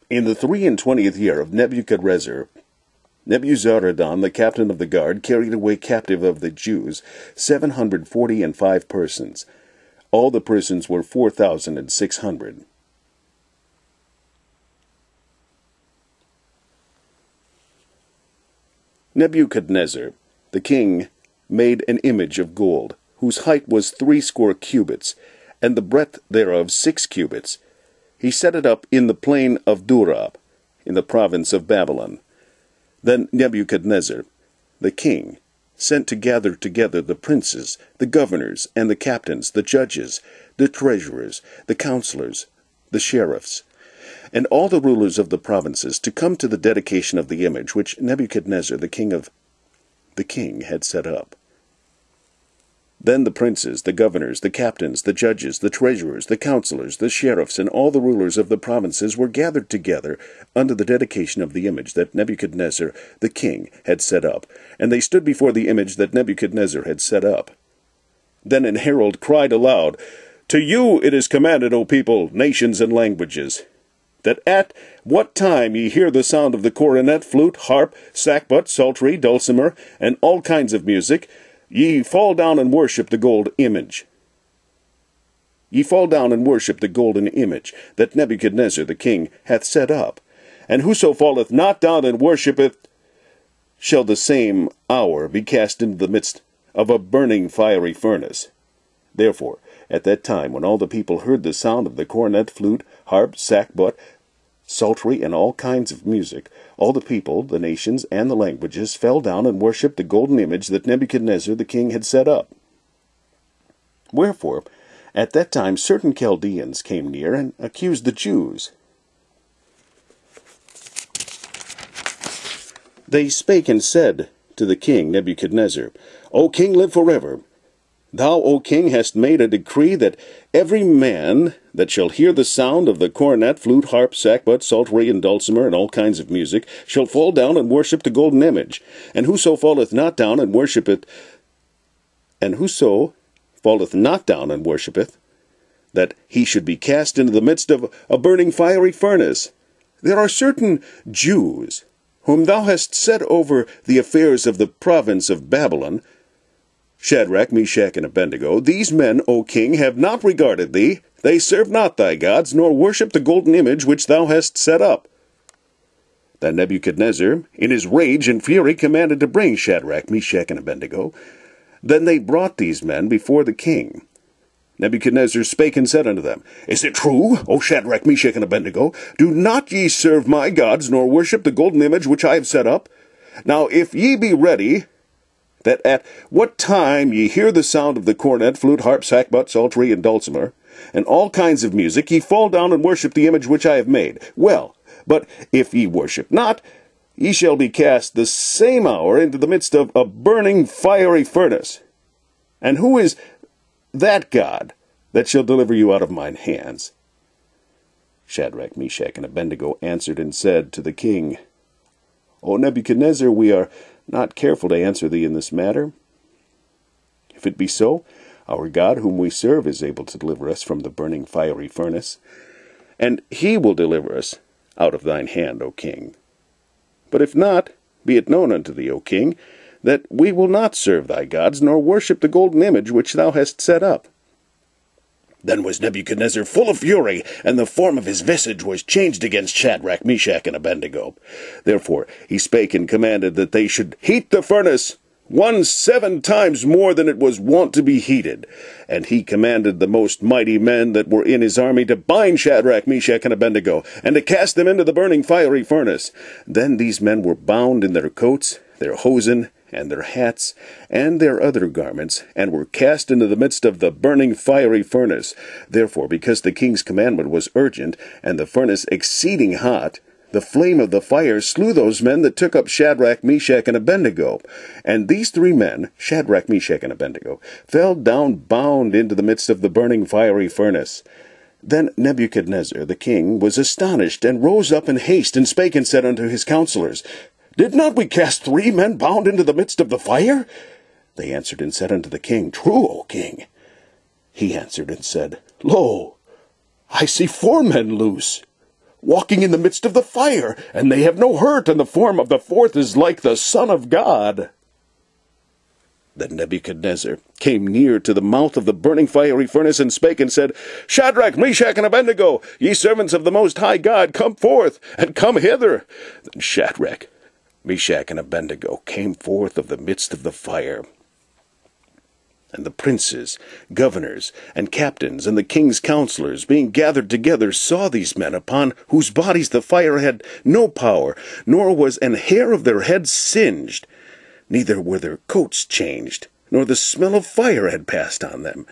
In the 23rd year of Nebuchadnezzar, Nebuzaradan, the captain of the guard, carried away captive of the Jews 745 persons. All the persons were 4,600. Nebuchadnezzar, the king, made an image of gold, whose height was 80 cubits, and the breadth thereof 6 cubits. He set it up in the plain of Dura, in the province of Babylon. Then Nebuchadnezzar, the king, sent to gather together the princes, the governors, and the captains, the judges, the treasurers, the counsellors, the sheriffs, and all the rulers of the provinces, to come to the dedication of the image which Nebuchadnezzar, the king had set up. Then the princes, the governors, the captains, the judges, the treasurers, the counsellors, the sheriffs, and all the rulers of the provinces were gathered together unto the dedication of the image that Nebuchadnezzar the king had set up, and they stood before the image that Nebuchadnezzar had set up. Then an herald cried aloud, To you it is commanded, O people, nations, and languages, that at what time ye hear the sound of the cornet, flute, harp, sackbut, psaltery, dulcimer, and all kinds of music, ye fall down and worship the gold image. Ye fall down and worship the golden image that Nebuchadnezzar the king hath set up. And whoso falleth not down and worshipeth shall the same hour be cast into the midst of a burning fiery furnace. Therefore, at that time, when all the people heard the sound of the cornet, flute, harp, sackbut, psaltery, and all kinds of music, all the people, the nations, and the languages fell down and worshipped the golden image that Nebuchadnezzar the king had set up. Wherefore, at that time certain Chaldeans came near and accused the Jews. They spake and said to the king Nebuchadnezzar, O king, live forever. Thou, O king, hast made a decree that every man that shall hear the sound of the cornet, flute, harp, sackbut, psaltery, and dulcimer, and all kinds of music, shall fall down and worship the golden image. And whoso falleth not down and worshipeth, that he should be cast into the midst of a burning fiery furnace. There are certain Jews, whom thou hast set over the affairs of the province of Babylon, Shadrach, Meshach, and Abednego. These men, O king, have not regarded thee. They serve not thy gods, nor worship the golden image which thou hast set up. Then Nebuchadnezzar, in his rage and fury, commanded to bring Shadrach, Meshach, and Abednego. Then they brought these men before the king. Nebuchadnezzar spake and said unto them, Is it true, O Shadrach, Meshach, and Abednego? Do not ye serve my gods, nor worship the golden image which I have set up? Now if ye be ready, that at what time ye hear the sound of the cornet, flute, harp, sackbut, psaltery, and dulcimer, and all kinds of music, ye fall down and worship the image which I have made. Well, but if ye worship not, ye shall be cast the same hour into the midst of a burning fiery furnace. And who is that God that shall deliver you out of mine hands? Shadrach, Meshach, and Abednego answered and said to the king, O Nebuchadnezzar, we are not careful to answer thee in this matter. If it be so, our God whom we serve is able to deliver us from the burning fiery furnace, and he will deliver us out of thine hand, O king. But if not, be it known unto thee, O king, that we will not serve thy gods, nor worship the golden image which thou hast set up. Then was Nebuchadnezzar full of fury, and the form of his visage was changed against Shadrach, Meshach, and Abednego. Therefore he spake and commanded that they should heat the furnace 7 times more than it was wont to be heated. And he commanded the most mighty men that were in his army to bind Shadrach, Meshach, and Abednego, and to cast them into the burning fiery furnace. Then these men were bound in their coats, their hosen, and their hats, and their other garments, and were cast into the midst of the burning fiery furnace. Therefore, because the king's commandment was urgent, and the furnace exceeding hot, the flame of the fire slew those men that took up Shadrach, Meshach, and Abednego. And these 3 men, Shadrach, Meshach, and Abednego, fell down bound into the midst of the burning fiery furnace. Then Nebuchadnezzar the king was astonished, and rose up in haste, and spake and said unto his counsellors, Did not we cast 3 men bound into the midst of the fire? They answered and said unto the king, True, O king. He answered and said, Lo, I see 4 men loose, walking in the midst of the fire, and they have no hurt, and the form of the fourth is like the Son of God. Then Nebuchadnezzar came near to the mouth of the burning fiery furnace, and spake and said, Shadrach, Meshach, and Abednego, ye servants of the Most High God, come forth, and come hither. Then Shadrach, Meshach, and Abednego came forth of the midst of the fire. And the princes, governors, and captains, and the king's counsellors, being gathered together, saw these men, upon whose bodies the fire had no power, nor was an hair of their heads singed, neither were their coats changed, nor the smell of fire had passed on them.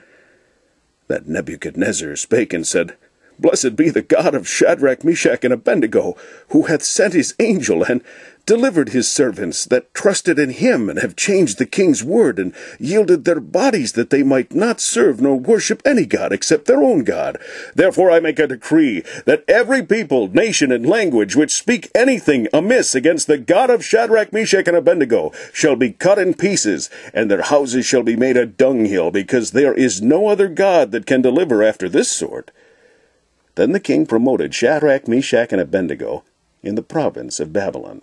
That Nebuchadnezzar spake and said, Blessed be the God of Shadrach, Meshach, and Abednego, who hath sent his angel, and delivered his servants that trusted in him, and have changed the king's word, and yielded their bodies, that they might not serve nor worship any god except their own God. Therefore I make a decree, that every people, nation, and language which speak anything amiss against the God of Shadrach, Meshach, and Abednego shall be cut in pieces, and their houses shall be made a dunghill, because there is no other God that can deliver after this sort. Then the king promoted Shadrach, Meshach, and Abednego in the province of Babylon.